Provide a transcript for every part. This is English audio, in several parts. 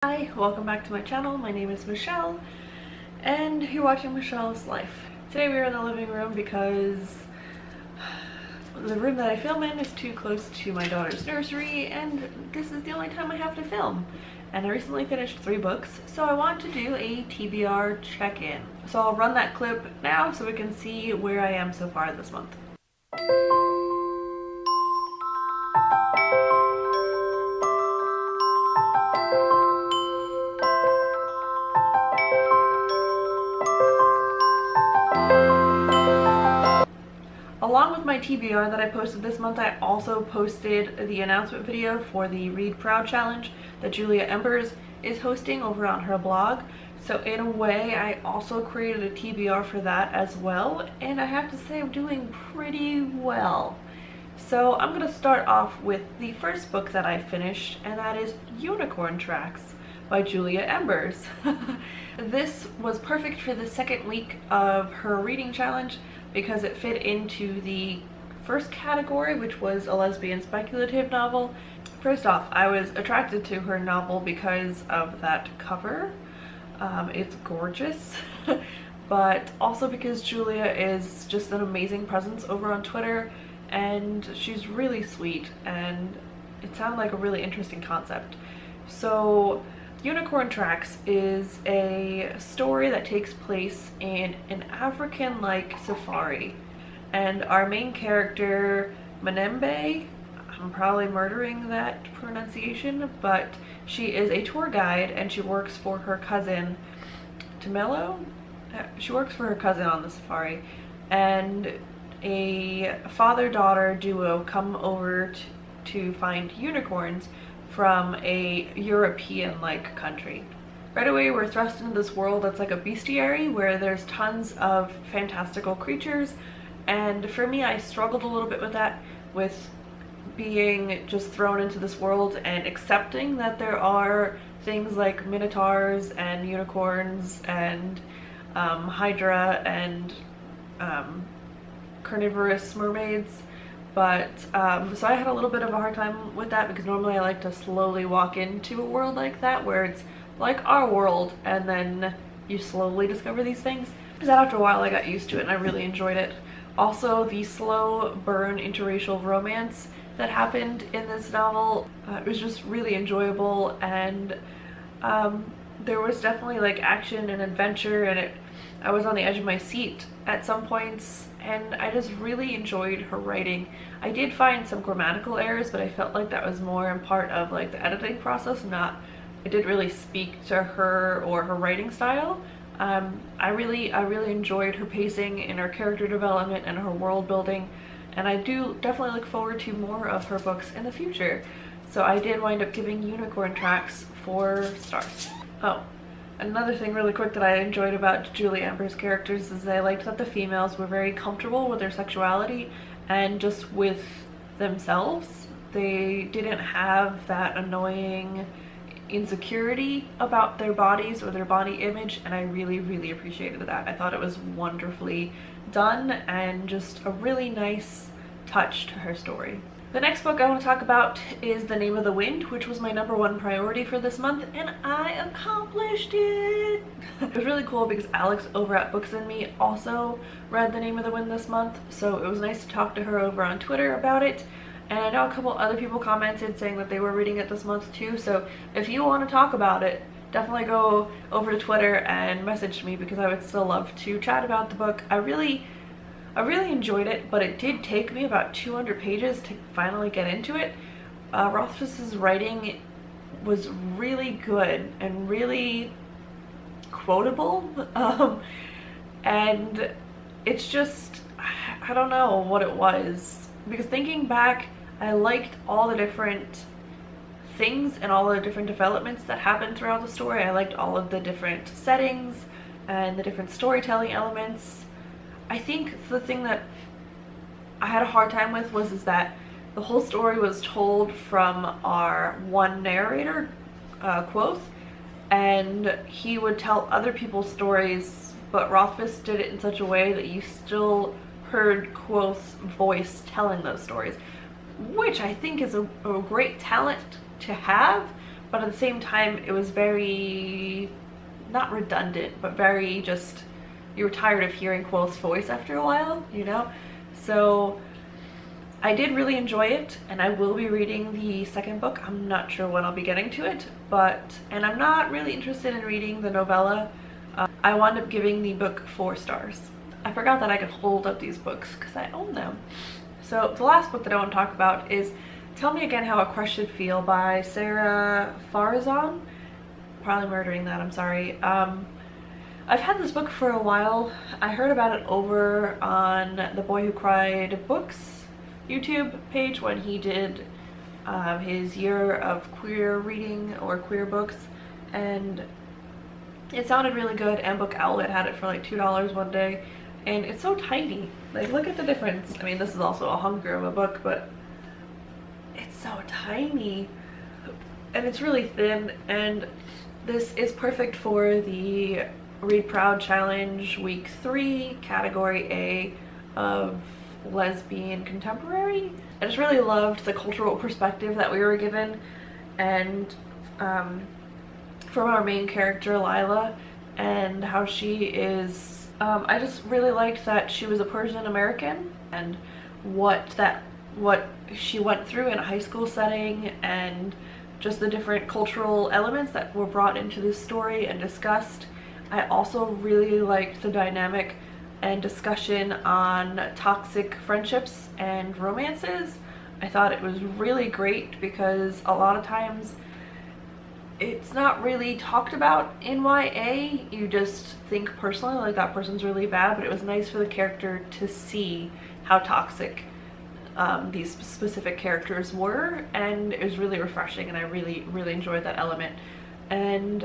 Hi, welcome back to my channel. My name is Michelle and you're watching Michelle's Life. Today we are in the living room because the room that I film in is too close to my daughter's nursery and this is the only time I have to film. And I recently finished 3 books, so I want to do a TBR check-in. So I'll run that clip now so we can see where I am so far this month. Along with my TBR that I posted this month, I also posted the announcement video for the Read Proud Challenge that Julia Embers is hosting over on her blog. So in a way, I also created a TBR for that as well, and I have to say I'm doing pretty well. So I'm going to start off with the first book that I finished, and that is Unicorn Tracks by Julia Embers. This was perfect for the second week of her reading challenge because it fit into the first category, which was a lesbian speculative novel. First off, I was attracted to her novel because of that cover. It's gorgeous, but also because Julia is just an amazing presence over on Twitter, and she's really sweet, and it sounded like a really interesting concept. So Unicorn Tracks is a story that takes place in an African-like safari, and our main character, Manembe, I'm probably murdering that pronunciation, but she is a tour guide and she works for her cousin, Tamelo? She works for her cousin on the safari, and a father-daughter duo come over to find unicorns from a European-like country. Right away we're thrust into this world that's like a bestiary where there's tons of fantastical creatures, and for me I struggled a little bit with that, with being just thrown into this world and accepting that there are things like minotaurs and unicorns and hydra and carnivorous mermaids. But so I had a little bit of a hard time with that because normally I like to slowly walk into a world like that where it's like our world and then you slowly discover these things. Because after a while I got used to it and I really enjoyed it. Also, the slow burn interracial romance that happened in this novel, it was just really enjoyable, and there was definitely like action and adventure, and I was on the edge of my seat at some points, and I just really enjoyed her writing. I did find some grammatical errors, but I felt like that was more in part of like the editing process, it didn't really speak to her or her writing style. I really enjoyed her pacing and her character development and her world building, and I do definitely look forward to more of her books in the future. So I did wind up giving Unicorn Tracks 4 stars. Oh, another thing really quick that I enjoyed about Julia Embers' characters is I liked that the females were very comfortable with their sexuality and just with themselves. They didn't have that annoying insecurity about their bodies or their body image, and I really appreciated that. I thought it was wonderfully done and just a really nice touch to her story. The next book I want to talk about is The Name of the Wind, which was my #1 priority for this month, and I accomplished it! It was really cool because Alex over at Books and Me also read The Name of the Wind this month, so it was nice to talk to her over on Twitter about it. And I know a couple other people commented saying that they were reading it this month too, so if you want to talk about it, definitely go over to Twitter and message me because I would still love to chat about the book. I really enjoyed it, but it did take me about 200 pages to finally get into it. Rothfuss's writing was really good and really quotable, and it's just, I don't know what it was, because thinking back, I liked all the different things and all the different developments that happened throughout the story. I liked all of the different settings and the different storytelling elements. I think the thing that I had a hard time with was that the whole story was told from our one narrator, Quoth, and he would tell other people's stories, but Rothfuss did it in such a way that you still heard Quoth's voice telling those stories, which I think is a great talent to have, but at the same time it was very, not redundant, but very just, you were tired of hearing Quoth's voice after a while, you know? So I did really enjoy it, and I will be reading the second book. I'm not sure when I'll be getting to it, and I'm not really interested in reading the novella. I wound up giving the book 4 stars. I forgot that I could hold up these books because I own them. So the last book that I want to talk about is Tell Me Again How a Crush Should Feel by Sarah Farzan. Probably murdering that, I'm sorry. I've had this book for a while. I heard about it over on The Boy Who Cried Books YouTube page when he did his year of queer reading or queer books, and it sounded really good, and Book Outlet had it for like $2 one day, and it's so tiny. Like, look at the difference. I mean, this is also a hunker of a book, but it's so tiny, and it's really thin, and this is perfect for the Read Proud Challenge Week 3, Category A of lesbian contemporary. I just really loved the cultural perspective that we were given, and from our main character Lila, and how she is, I just really liked that she was a Persian American, and what she went through in a high school setting, and just the different cultural elements that were brought into this story and discussed. I also really liked the dynamic and discussion on toxic friendships and romances. I thought it was really great because a lot of times it's not really talked about in YA. You just think personally like that person's really bad, but it was nice for the character to see how toxic these specific characters were, and it was really refreshing, and I really enjoyed that element. And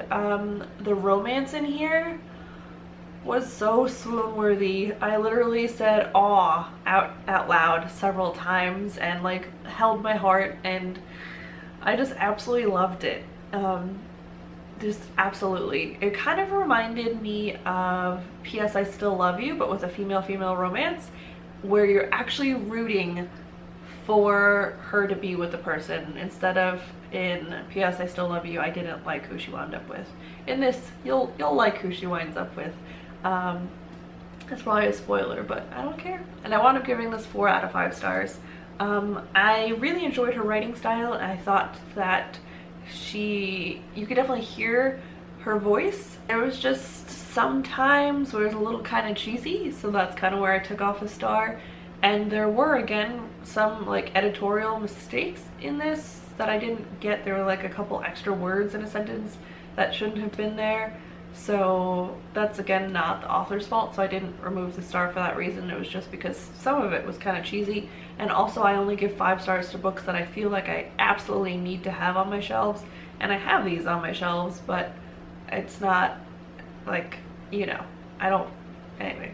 the romance in here was so swoon-worthy. I literally said "aw" out loud several times, and like held my heart, and I just absolutely loved it. Just absolutely. It kind of reminded me of P.S. I Still Love You, but with a female-female romance, where you're actually rooting for her to be with the person, instead of in P.S. I Still Love You, I didn't like who she wound up with. In this, you'll like who she winds up with. That's probably a spoiler, but I don't care. And I wound up giving this 4 out of 5 stars. I really enjoyed her writing style, and I thought that you could definitely hear her voice. There was just sometimes where it was a little kind of cheesy, so that's kind of where I took off a star. And there were, again, some like editorial mistakes in this that I didn't get. There were like a couple extra words in a sentence that shouldn't have been there. So that's, again, not the author's fault, so I didn't remove the star for that reason. It was just because some of it was kind of cheesy. And also, I only give 5 stars to books that I feel like I absolutely need to have on my shelves. And I have these on my shelves, but it's not like, you know, I don't, anyway.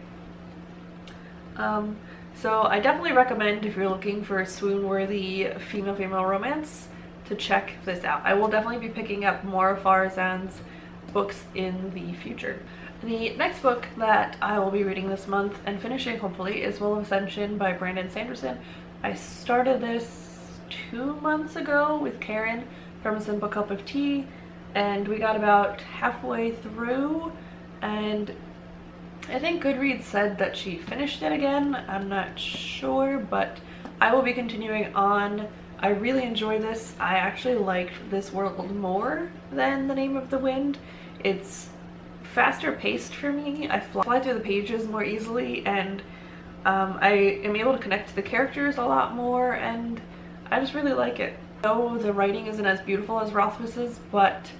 So I definitely recommend, if you're looking for a swoon-worthy female-female romance, to check this out. I will definitely be picking up more Farzan's books in the future. The next book that I will be reading this month and finishing, hopefully, is Will of Ascension by Brandon Sanderson. I started this 2 months ago with Karen from Simple Cup of Tea, and we got about halfway through, and I think Goodreads said that she finished it again. I'm not sure, but I will be continuing on. I really enjoy this. I actually liked this world more than The Name of the Wind. It's faster paced for me. I fly through the pages more easily, and I am able to connect to the characters a lot more, and I just really like it. Though the writing isn't as beautiful as Rothfuss's, but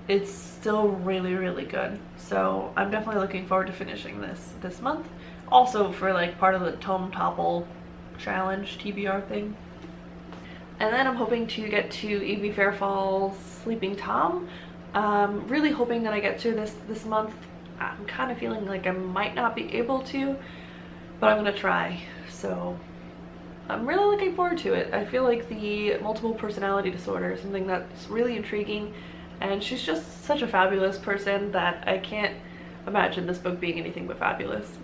it's still really good. So I'm definitely looking forward to finishing this month. Also for like part of the Tome Topple challenge TBR thing. And then I'm hoping to get to Evie Fairfall's Sleeping Tom. Really hoping that I get to this month. I'm kind of feeling like I might not be able to, but I'm gonna try. So I'm really looking forward to it. I feel like the multiple personality disorder is something that's really intriguing, and she's just such a fabulous person that I can't imagine this book being anything but fabulous.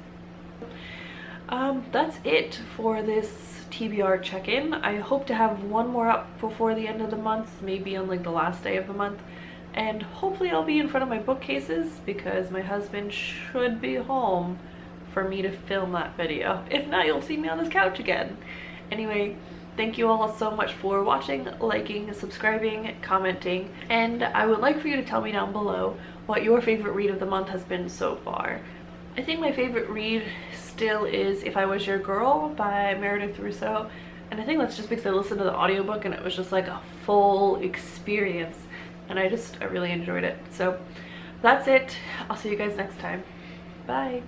That's it for this TBR Check In. I hope to have one more up before the end of the month, maybe on like the last day of the month. And hopefully I'll be in front of my bookcases because my husband should be home for me to film that video. If not, you'll see me on this couch again. Anyway, thank you all so much for watching, liking, subscribing, commenting, and I would like for you to tell me down below what your favorite read of the month has been so far. I think my favorite read still is If I Was Your Girl by Meredith Russo, and I think that's just because I listened to the audiobook and it was just like a full experience, and I really enjoyed it. So that's it. I'll see you guys next time. Bye.